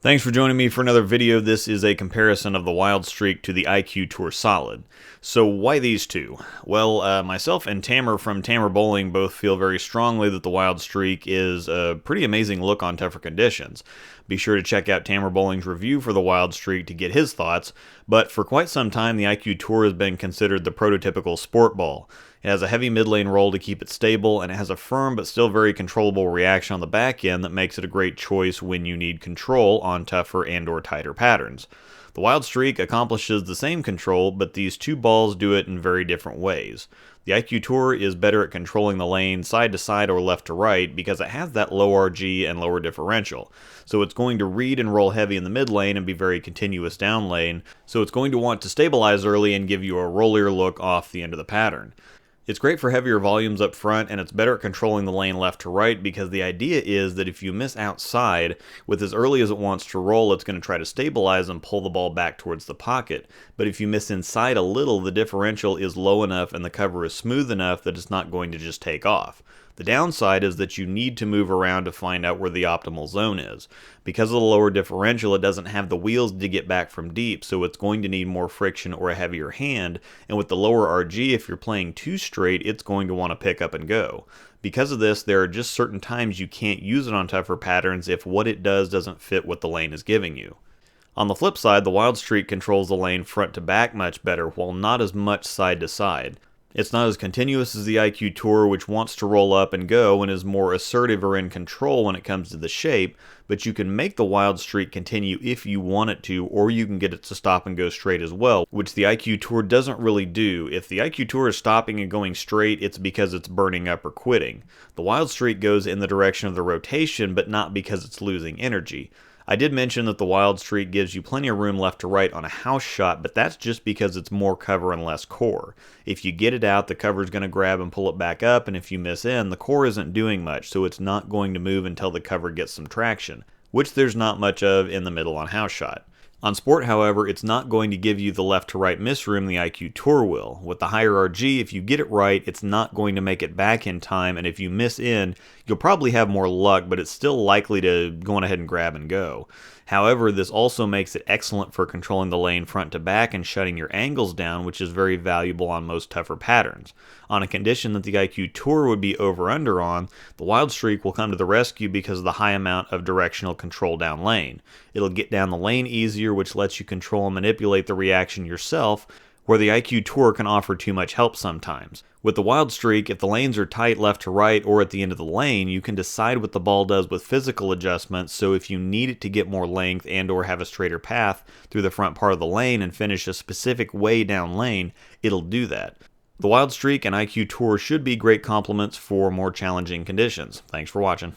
Thanks for joining me for another video. This is a comparison of the Wild Streak to the IQ Tour Solid. So why these two? Well, myself and Tamer from Tamer Bowling both feel very strongly that the Wild Streak is a pretty amazing look on tougher conditions. Be sure to check out Tamer Bowling's review for the Wild Streak to get his thoughts, but for quite some time the IQ Tour has been considered the prototypical sport ball. It has a heavy mid-lane roll to keep it stable, and it has a firm but still very controllable reaction on the back end that makes it a great choice when you need control on tougher and/or tighter patterns. The Wild Streak accomplishes the same control, but these two balls do it in very different ways. The IQ Tour is better at controlling the lane side to side or left to right because it has that low RG and lower differential. So it's going to read and roll heavy in the mid lane and be very continuous down lane, so it's going to want to stabilize early and give you a rollier look off the end of the pattern. It's great for heavier volumes up front, and it's better at controlling the lane left to right because the idea is that if you miss outside, with as early as it wants to roll, it's going to try to stabilize and pull the ball back towards the pocket. But if you miss inside a little, the differential is low enough and the cover is smooth enough that it's not going to just take off. The downside is that you need to move around to find out where the optimal zone is. Because of the lower differential, it doesn't have the wheels to get back from deep, so it's going to need more friction or a heavier hand, and with the lower RG, if you're playing too straight, it's going to want to pick up and go. Because of this, there are just certain times you can't use it on tougher patterns if what it does doesn't fit what the lane is giving you. On the flip side, the Wild Streak controls the lane front to back much better, while not as much side to side. It's not as continuous as the IQ Tour, which wants to roll up and go and is more assertive or in control when it comes to the shape, but you can make the Wild Streak continue if you want it to, or you can get it to stop and go straight as well, which the IQ Tour doesn't really do. If the IQ Tour is stopping and going straight, it's because it's burning up or quitting. The Wild Streak goes in the direction of the rotation, but not because it's losing energy. I did mention that the Wild Streak gives you plenty of room left to right on a house shot, but that's just because it's more cover and less core. If you get it out, the cover is going to grab and pull it back up, and if you miss in, the core isn't doing much, so it's not going to move until the cover gets some traction, which there's not much of in the middle on house shot. On Sport, however, it's not going to give you the left to right miss room the IQ Tour will. With the higher RG, if you get it right, it's not going to make it back in time, and if you miss in, you'll probably have more luck, but it's still likely to go on ahead and grab and go. However, this also makes it excellent for controlling the lane front to back and shutting your angles down, which is very valuable on most tougher patterns. On a condition that the IQ Tour would be over-under on, the Wild Streak will come to the rescue because of the high amount of directional control down lane. It'll get down the lane easier, which lets you control and manipulate the reaction yourself, where the IQ Tour can offer too much help sometimes. With the Wild Streak, if the lanes are tight left to right or at the end of the lane, you can decide what the ball does with physical adjustments, so if you need it to get more length and or have a straighter path through the front part of the lane and finish a specific way down lane, it'll do that. The Wild Streak and IQ Tour should be great complements for more challenging conditions. Thanks for watching.